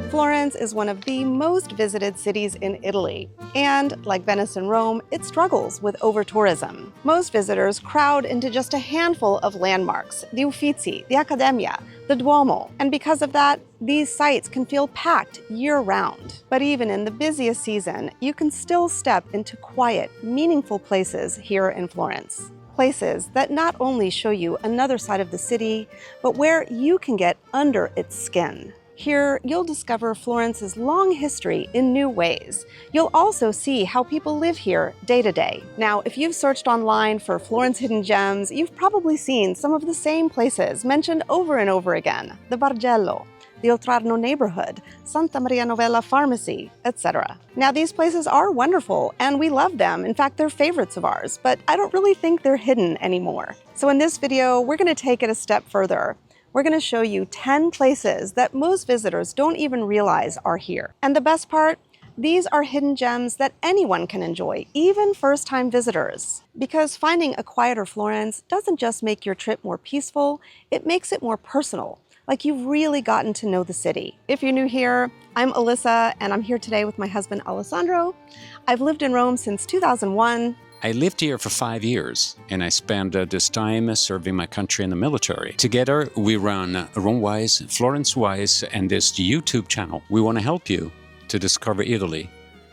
Florence is one of the most visited cities in Italy, and like Venice and Rome, it struggles with over-tourism. Most visitors crowd into just a handful of landmarks, the Uffizi, the Accademia, the Duomo, and because of that, these sites can feel packed year-round. But even in the busiest season, you can still step into quiet, meaningful places here in Florence. Places that not only show you another side of the city, but where you can get under its skin. Here, you'll discover Florence's long history in new ways. You'll also see how people live here day to day. Now, if you've searched online for Florence hidden gems, you've probably seen some of the same places mentioned over and over again. The Bargello, the Oltrarno neighborhood, Santa Maria Novella Pharmacy, etc. Now, these places are wonderful, and we love them. In fact, they're favorites of ours, but I don't really think they're hidden anymore. So in this video, we're going to take it a step further. We're going to show you 10 places that most visitors don't even realize are here. And the best part, these are hidden gems that anyone can enjoy, even first-time visitors. Because finding a quieter Florence doesn't just make your trip more peaceful, it makes it more personal, like you've really gotten to know the city. If you're new here, I'm Alyssa, and I'm here today with my husband, Alessandro. I've lived in Rome since 2001. I lived here for 5 years, and I spent this time serving my country in the military. Together, we run RomeWise, FlorenceWise, and this YouTube channel. We want to help you to discover Italy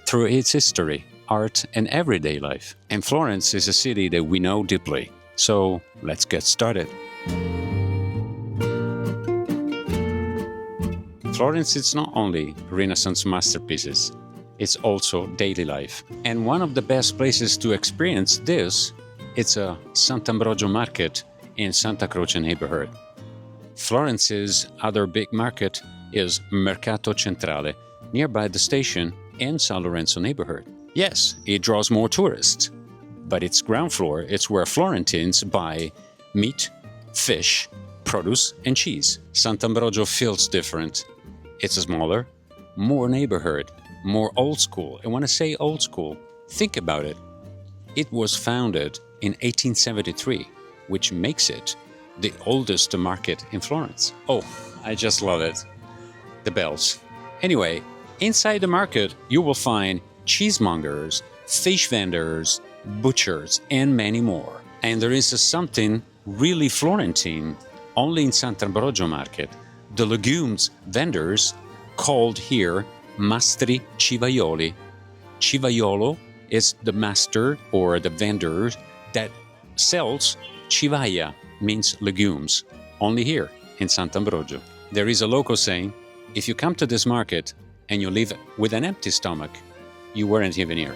through its history, art, and everyday life. And Florence is a city that we know deeply. So let's get started. Florence is not only Renaissance masterpieces, it's also daily life. And one of the best places to experience this, it's a Sant'Ambrogio market in Santa Croce neighborhood. Florence's other big market is Mercato Centrale, nearby the station in San Lorenzo neighborhood. Yes, it draws more tourists, but its ground floor, it's where Florentines buy meat, fish, produce, and cheese. Sant'Ambrogio feels different. It's a smaller, more neighborhood, more old school. And when I say old school, think about it. It was founded in 1873, which makes it the oldest market in Florence. Oh, I just love it. The bells. Anyway, inside the market, you will find cheesemongers, fish vendors, butchers, and many more. And there is something really Florentine only in Sant'Ambrogio market. The legumes vendors called here Mastri Civaioli. Civaiolo is the master or the vendor that sells civaia, means legumes, only here in Sant'Ambrogio. There is a local saying, if you come to this market and you leave with an empty stomach, you weren't even here.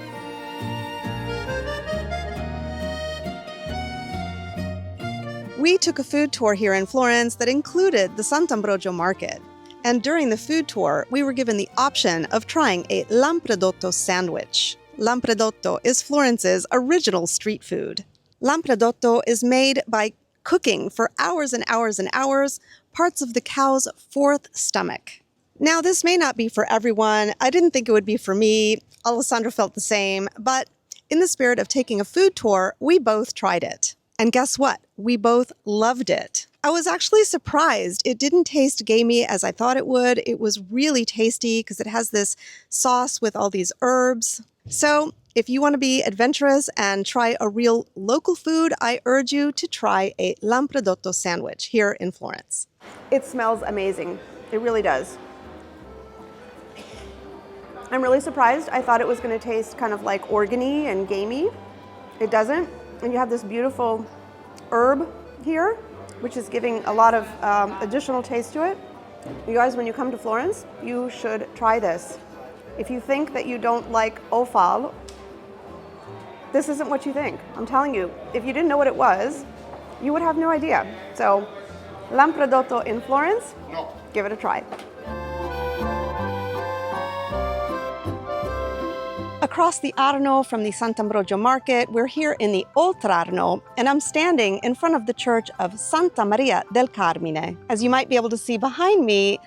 We took a food tour here in Florence that included the Sant'Ambrogio market. And during the food tour, we were given the option of trying a lampredotto sandwich. Lampredotto is Florence's original street food. Lampredotto is made by cooking for hours and hours and hours parts of the cow's fourth stomach. Now, this may not be for everyone. I didn't think it would be for me. Alessandro felt the same. But in the spirit of taking a food tour, we both tried it. And guess what? We both loved it. I was actually surprised. It didn't taste gamey as I thought it would. It was really tasty because it has this sauce with all these herbs. So if you want to be adventurous and try a real local food, I urge you to try a lampredotto sandwich here in Florence. It smells amazing. It really does. I'm really surprised. I thought it was going to taste kind of like organy and gamey. It doesn't. And you have this beautiful herb here, which is giving a lot of additional taste to it. You guys, when you come to Florence, you should try this. If you think that you don't like offal, this isn't what you think. I'm telling you, if you didn't know what it was, you would have no idea. So, lampredotto in Florence, give it a try. Across the Arno from the Sant'Ambrogio market, we're here in the Oltrarno, and I'm standing in front of the church of Santa Maria del Carmine. As you might be able to see behind me,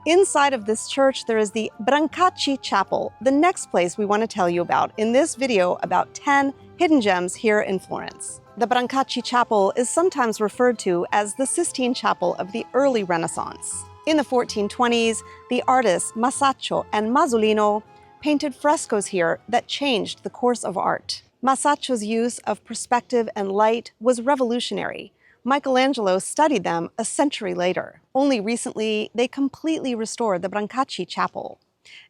inside of this church there is the Brancacci Chapel, the next place we want to tell you about in this video about 10 hidden gems here in Florence. The Brancacci Chapel is sometimes referred to as the Sistine Chapel of the early Renaissance. In the 1420s, the artists Masaccio and Masolino painted frescoes here that changed the course of art. Masaccio's use of perspective and light was revolutionary. Michelangelo studied them a century later. Only recently, they completely restored the Brancacci Chapel.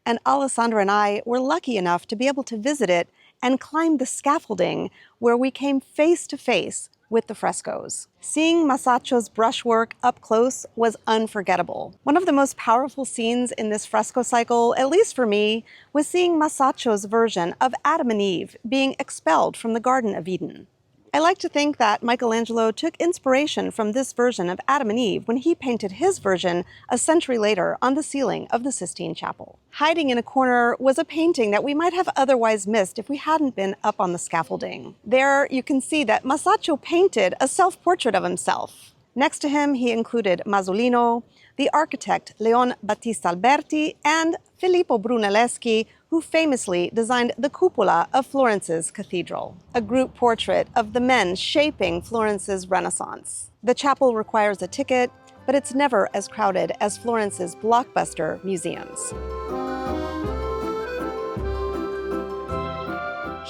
And Alessandra and I were lucky enough to be able to visit it and climb the scaffolding where we came face to face with the frescoes. Seeing Masaccio's brushwork up close was unforgettable. One of the most powerful scenes in this fresco cycle, at least for me, was seeing Masaccio's version of Adam and Eve being expelled from the Garden of Eden. I like to think that Michelangelo took inspiration from this version of Adam and Eve when he painted his version a century later on the ceiling of the Sistine Chapel. Hiding in a corner was a painting that we might have otherwise missed if we hadn't been up on the scaffolding. There you can see that Masaccio painted a self-portrait of himself. Next to him, he included Masolino, the architect Leon Battista Alberti, and Filippo Brunelleschi, who famously designed the cupola of Florence's cathedral, a group portrait of the men shaping Florence's Renaissance. The chapel requires a ticket, but it's never as crowded as Florence's blockbuster museums.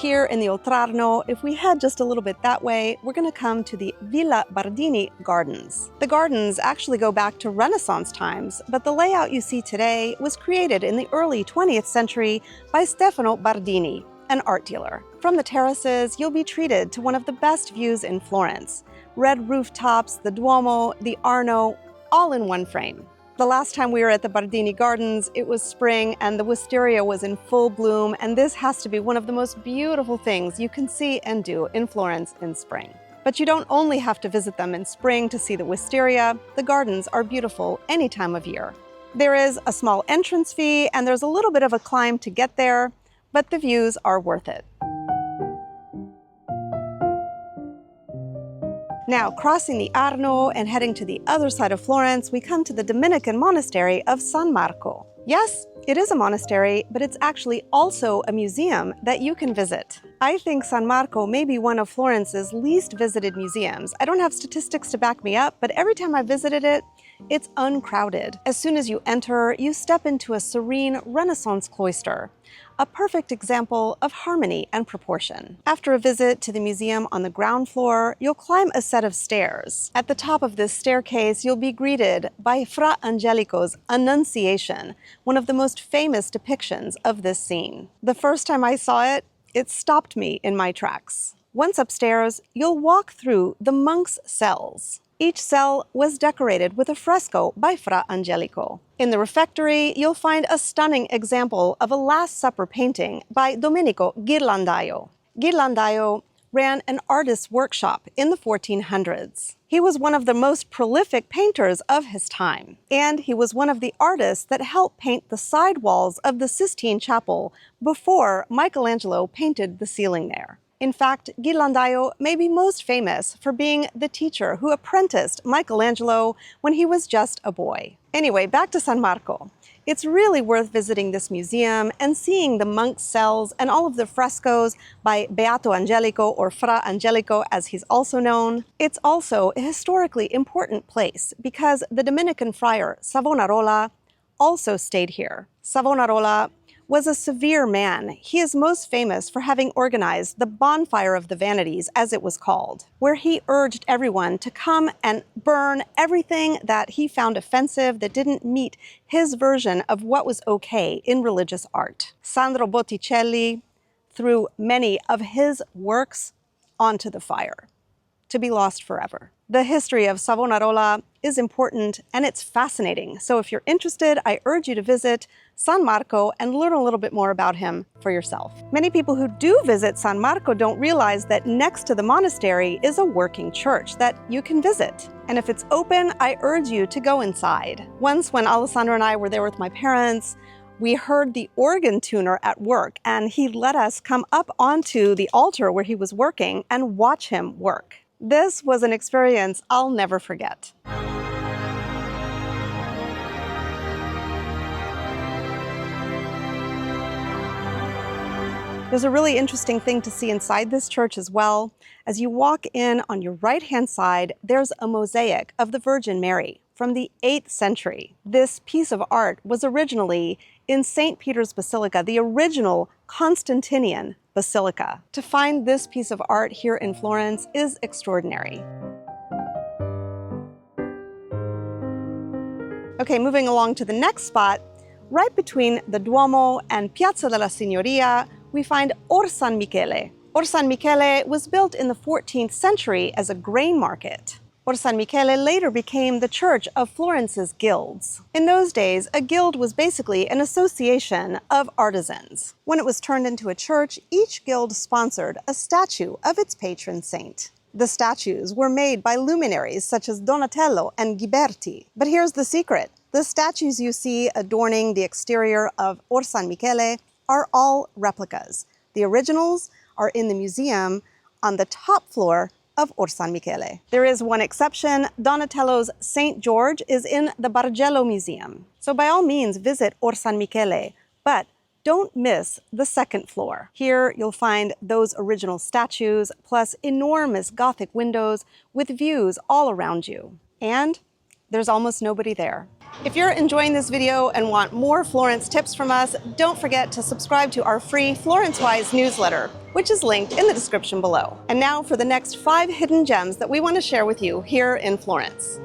Here in the Oltrarno, if we head just a little bit that way, we're going to come to the Villa Bardini Gardens. The gardens actually go back to Renaissance times, but the layout you see today was created in the early 20th century by Stefano Bardini, an art dealer. From the terraces, you'll be treated to one of the best views in Florence. Red rooftops, the Duomo, the Arno, all in one frame. The last time we were at the Bardini Gardens, it was spring and the wisteria was in full bloom, and this has to be one of the most beautiful things you can see and do in Florence in spring. But you don't only have to visit them in spring to see the wisteria. The gardens are beautiful any time of year. There is a small entrance fee and there's a little bit of a climb to get there, but the views are worth it. Now, crossing the Arno and heading to the other side of Florence, we come to the Dominican monastery of San Marco. Yes, it is a monastery, but it's actually also a museum that you can visit. I think San Marco may be one of Florence's least visited museums. I don't have statistics to back me up, but every time I visited it, it's uncrowded. As soon as you enter, you step into a serene Renaissance cloister, a perfect example of harmony and proportion. After a visit to the museum on the ground floor, you'll climb a set of stairs. At the top of this staircase, you'll be greeted by Fra Angelico's Annunciation, one of the most famous depictions of this scene. The first time I saw it, it stopped me in my tracks. Once upstairs, you'll walk through the monks' cells. Each cell was decorated with a fresco by Fra Angelico. In the refectory, you'll find a stunning example of a Last Supper painting by Domenico Ghirlandaio. Ghirlandaio ran an artist's workshop in the 1400s. He was one of the most prolific painters of his time, and he was one of the artists that helped paint the side walls of the Sistine Chapel before Michelangelo painted the ceiling there. In fact, Ghirlandaio may be most famous for being the teacher who apprenticed Michelangelo when he was just a boy. Anyway, back to San Marco. It's really worth visiting this museum and seeing the monks' cells and all of the frescoes by Beato Angelico, or Fra Angelico as he's also known. It's also a historically important place because the Dominican friar Savonarola also stayed here. Savonarola was a severe man. He is most famous for having organized the Bonfire of the Vanities, as it was called, where he urged everyone to come and burn everything that he found offensive that didn't meet his version of what was okay in religious art. Sandro Botticelli threw many of his works onto the fire, to be lost forever. The history of Savonarola is important and it's fascinating. So if you're interested, I urge you to visit San Marco and learn a little bit more about him for yourself. Many people who do visit San Marco don't realize that next to the monastery is a working church that you can visit. And if it's open, I urge you to go inside. Once when Alessandra and I were there with my parents, we heard the organ tuner at work, and he let us come up onto the altar where he was working and watch him work. This was an experience I'll never forget. There's a really interesting thing to see inside this church as well. As you walk in on your right-hand side, there's a mosaic of the Virgin Mary from the 8th century. This piece of art was originally in St. Peter's Basilica, the original Constantinian basilica. To find this piece of art here in Florence is extraordinary. Okay, moving along to the next spot, right between the Duomo and Piazza della Signoria, we find Or San Michele. Or San Michele was built in the 14th century as a grain market. Or San Michele later became the church of Florence's guilds. In those days, a guild was basically an association of artisans. When it was turned into a church, each guild sponsored a statue of its patron saint. The statues were made by luminaries such as Donatello and Ghiberti. But here's the secret. The statues you see adorning the exterior of Or San Michele are all replicas. The originals are in the museum on the top floor of Or San Michele. There is one exception. Donatello's St. George is in the Bargello Museum. So by all means, visit Or San Michele, but don't miss the second floor. Here you'll find those original statues, plus enormous Gothic windows with views all around you. And there's almost nobody there. If you're enjoying this video and want more Florence tips from us, don't forget to subscribe to our free FlorenceWise newsletter, which is linked in the description below. And now for the next 5 hidden gems that we want to share with you here in Florence.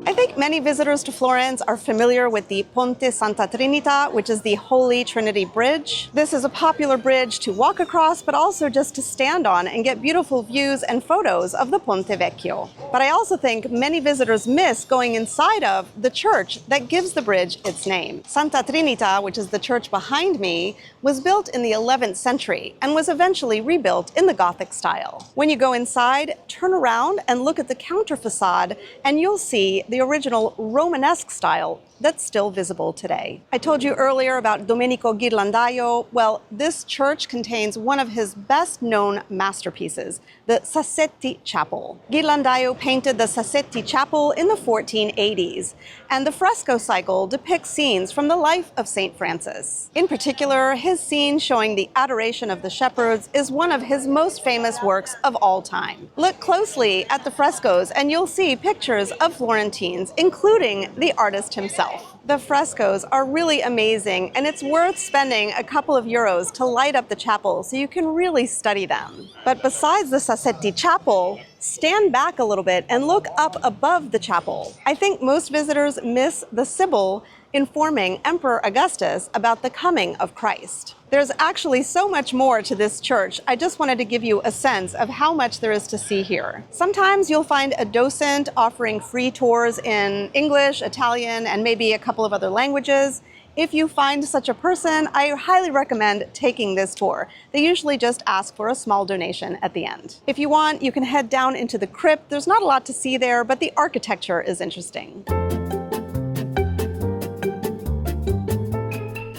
I think many visitors to Florence are familiar with the Ponte Santa Trinita, which is the Holy Trinity Bridge. This is a popular bridge to walk across, but also just to stand on and get beautiful views and photos of the Ponte Vecchio. But I also think many visitors miss going inside of the church that gives the bridge its name. Santa Trinita, which is the church behind me, was built in the 11th century and was eventually rebuilt in the Gothic style. When you go inside, turn around and look at the counter facade, and you'll see the original Romanesque style that's still visible today. I told you earlier about Domenico Ghirlandaio. Well, this church contains one of his best-known masterpieces, the Sassetti Chapel. Ghirlandaio painted the Sassetti Chapel in the 1480s, and the fresco cycle depicts scenes from the life of St. Francis. In particular, his scene showing the adoration of the shepherds is one of his most famous works of all time. Look closely at the frescoes and you'll see pictures of Florentines, including the artist himself. The frescoes are really amazing, and it's worth spending a couple of euros to light up the chapel so you can really study them. But besides the Sassetti Chapel, stand back a little bit and look up above the chapel. I think most visitors miss the Sibyl informing Emperor Augustus about the coming of Christ. There's actually so much more to this church. I just wanted to give you a sense of how much there is to see here. Sometimes you'll find a docent offering free tours in English, Italian, and maybe a couple of other languages. If you find such a person, I highly recommend taking this tour. They usually just ask for a small donation at the end. If you want, you can head down into the crypt. There's not a lot to see there, but the architecture is interesting.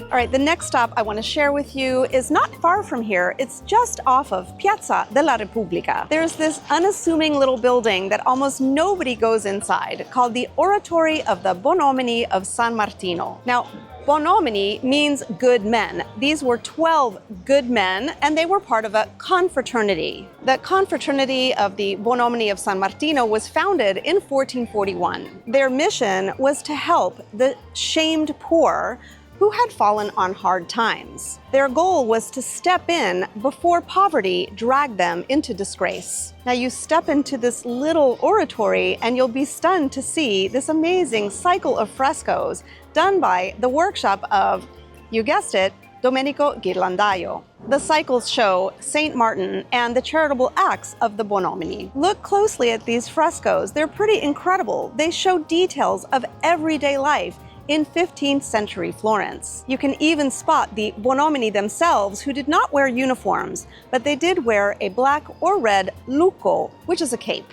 All right, the next stop I want to share with you is not far from here. It's just off of Piazza della Repubblica. There's this unassuming little building that almost nobody goes inside, called the Oratory of the Bonomini of San Martino. Now, Bonomini means good men. These were 12 good men, and they were part of a confraternity. The confraternity of the Bonomini of San Martino was founded in 1441. Their mission was to help the shamed poor who had fallen on hard times. Their goal was to step in before poverty dragged them into disgrace. Now you step into this little oratory and you'll be stunned to see this amazing cycle of frescoes done by the workshop of, you guessed it, Domenico Ghirlandaio. The cycles show Saint Martin and the charitable acts of the Bonomini. Look closely at these frescoes. They're pretty incredible. They show details of everyday life in 15th century Florence. You can even spot the Bonomini themselves, who did not wear uniforms, but they did wear a black or red lucco, which is a cape.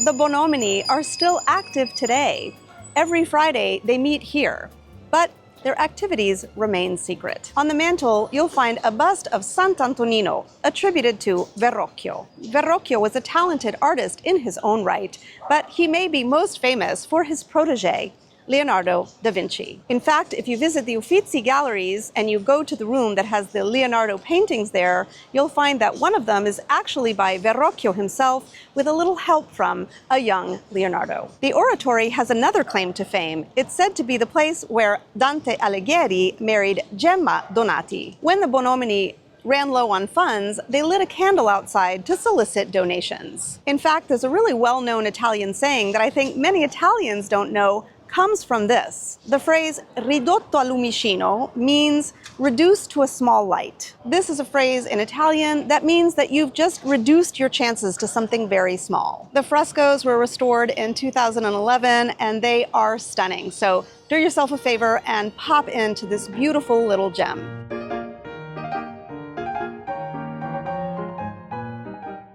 The Bonomini are still active today. Every Friday they meet here, but their activities remain secret. On the mantle, you'll find a bust of Sant'Antonino, attributed to Verrocchio. Verrocchio was a talented artist in his own right, but he may be most famous for his protege, Leonardo da Vinci. In fact, if you visit the Uffizi galleries and you go to the room that has the Leonardo paintings there, you'll find that one of them is actually by Verrocchio himself, with a little help from a young Leonardo. The oratory has another claim to fame. It's said to be the place where Dante Alighieri married Gemma Donati. When the Bonomini ran low on funds, they lit a candle outside to solicit donations. In fact, there's a really well-known Italian saying that I think many Italians don't know comes from this. The phrase ridotto al lumicino means reduced to a small light. This is a phrase in Italian that means that you've just reduced your chances to something very small. The frescoes were restored in 2011 and they are stunning. So do yourself a favor and pop into this beautiful little gem.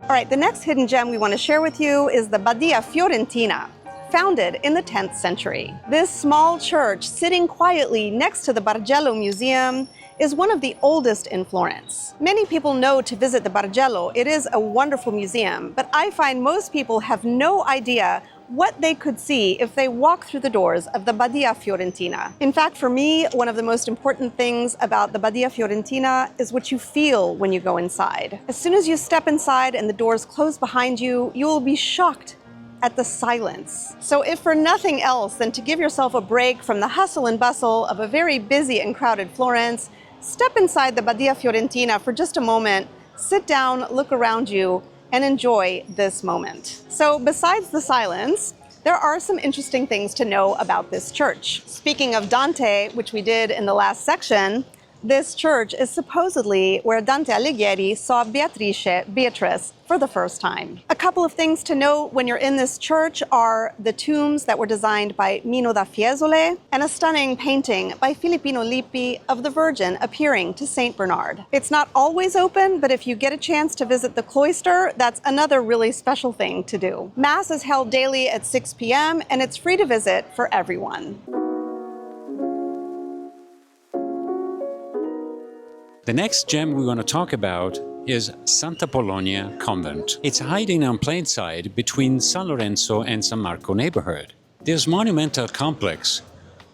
All right, the next hidden gem we want to share with you is the Badia Fiorentina, founded in the 10th century. This small church sitting quietly next to the Bargello Museum is one of the oldest in Florence. Many people know to visit the Bargello. It is a wonderful museum, but I find most people have no idea what they could see if they walk through the doors of the Badia Fiorentina. In fact, for me, one of the most important things about the Badia Fiorentina is what you feel when you go inside. As soon as you step inside and the doors close behind you, you will be shocked at the silence. So if for nothing else than to give yourself a break from the hustle and bustle of a very busy and crowded Florence, step inside the Badia Fiorentina for just a moment, sit down, look around you, and enjoy this moment. So besides the silence, there are some interesting things to know about this church. Speaking of Dante, which we did in the last section, this church is supposedly where Dante Alighieri saw Beatrice, for the first time. A couple of things to note when you're in this church are the tombs that were designed by Mino da Fiesole and a stunning painting by Filippino Lippi of the Virgin appearing to Saint Bernard. It's not always open, but if you get a chance to visit the cloister, that's another really special thing to do. Mass is held daily at 6 p.m. and it's free to visit for everyone. The next gem we're going to talk about is Santa Polonia Convent. It's hiding on plain sight between San Lorenzo and San Marco neighborhood. This monumental complex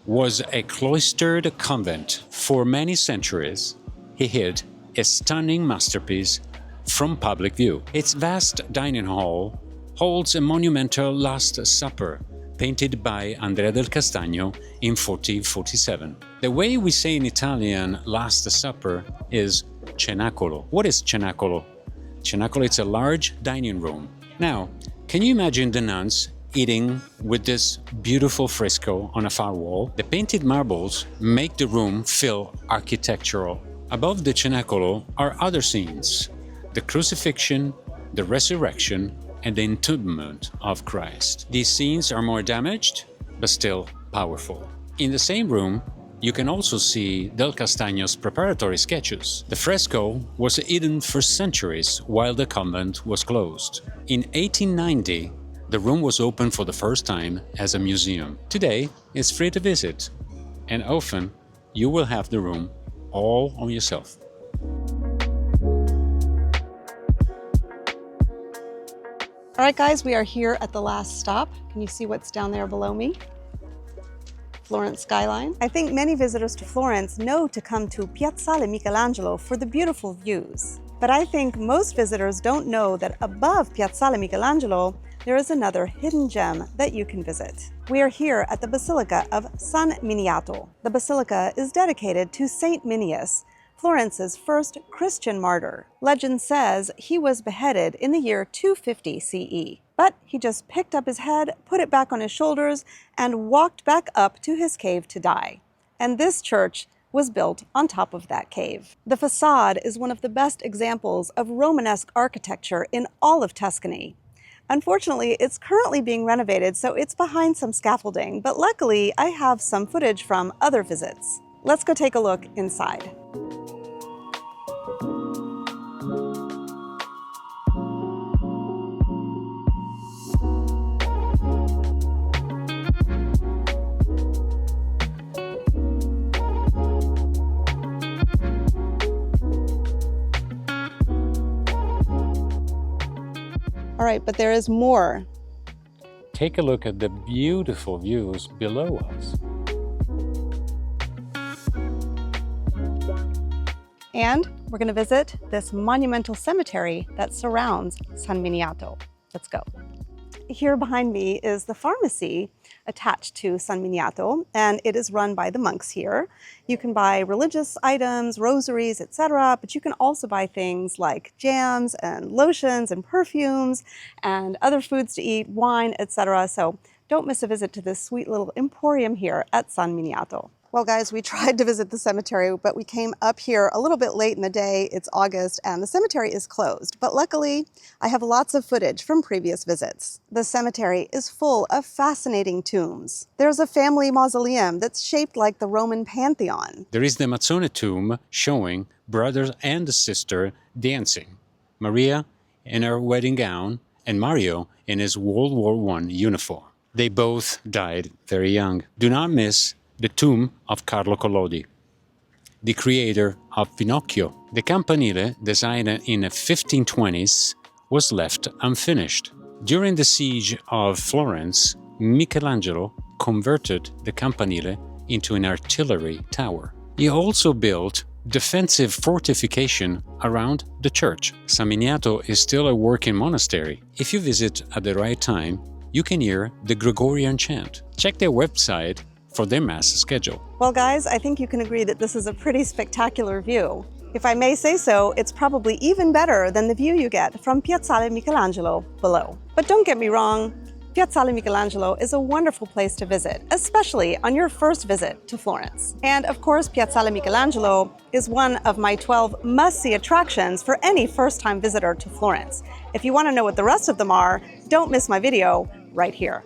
was a cloistered convent. For many centuries, it hid a stunning masterpiece from public view. Its vast dining hall holds a monumental Last Supper painted by Andrea del Castagno in 1447. The way we say in Italian Last Supper is cenacolo. What is cenacolo? Cenacolo is a large dining room. Now, can you imagine the nuns eating with this beautiful fresco on a far wall? The painted marbles make the room feel architectural. Above the cenacolo are other scenes: the crucifixion, the resurrection, and the entombment of Christ. These scenes are more damaged, but still powerful. In the same room, you can also see Del Castagno's preparatory sketches. The fresco was hidden for centuries while the convent was closed. In 1890, the room was opened for the first time as a museum. Today, it's free to visit, and often you will have the room all on yourself. All right, guys, we are here at the last stop. Can you see what's down there below me? Florence skyline. I think many visitors to Florence know to come to Piazzale Michelangelo for the beautiful views. But I think most visitors don't know that above Piazzale Michelangelo, there is another hidden gem that you can visit. We are here at the Basilica of San Miniato. The basilica is dedicated to Saint Minius, Florence's first Christian martyr. Legend says he was beheaded in the year 250 CE. But he just picked up his head, put it back on his shoulders, and walked back up to his cave to die. And this church was built on top of that cave. The facade is one of the best examples of Romanesque architecture in all of Tuscany. Unfortunately, it's currently being renovated, so it's behind some scaffolding, but luckily I have some footage from other visits. Let's go take a look inside. All right, but there is more take a look at the beautiful views below us. And we're going to visit this monumental cemetery that surrounds San Miniato. Let's go. Here behind me is the pharmacy attached to San Miniato, and it is run by the monks here. You can buy religious items, rosaries, etc., but you can also buy things like jams and lotions and perfumes and other foods to eat, wine, etc. So don't miss a visit to this sweet little emporium here at San Miniato. Well, guys, we tried to visit the cemetery, but we came up here a little bit late in the day. It's August, and the cemetery is closed. But luckily, I have lots of footage from previous visits. The cemetery is full of fascinating tombs. There's a family mausoleum that's shaped like the Roman Pantheon. There is the Mazzone tomb showing brother and sister dancing. Maria in her wedding gown and Mario in his World War I uniform. They both died very young. Do not miss the tomb of Carlo Collodi, the creator of Pinocchio. The campanile, designed in the 1520s, was left unfinished. During the siege of Florence, Michelangelo converted the campanile into an artillery tower. He also built defensive fortification around the church. San Miniato is still a working monastery. If you visit at the right time, you can hear the Gregorian chant. Check their website for their mass schedule. Well, guys, I think you can agree that this is a pretty spectacular view. If I may say so, it's probably even better than the view you get from Piazzale Michelangelo below. But don't get me wrong, Piazzale Michelangelo is a wonderful place to visit, especially on your first visit to Florence. And of course, Piazzale Michelangelo is one of my 12 must-see attractions for any first-time visitor to Florence. If you want to know what the rest of them are, don't miss my video right here.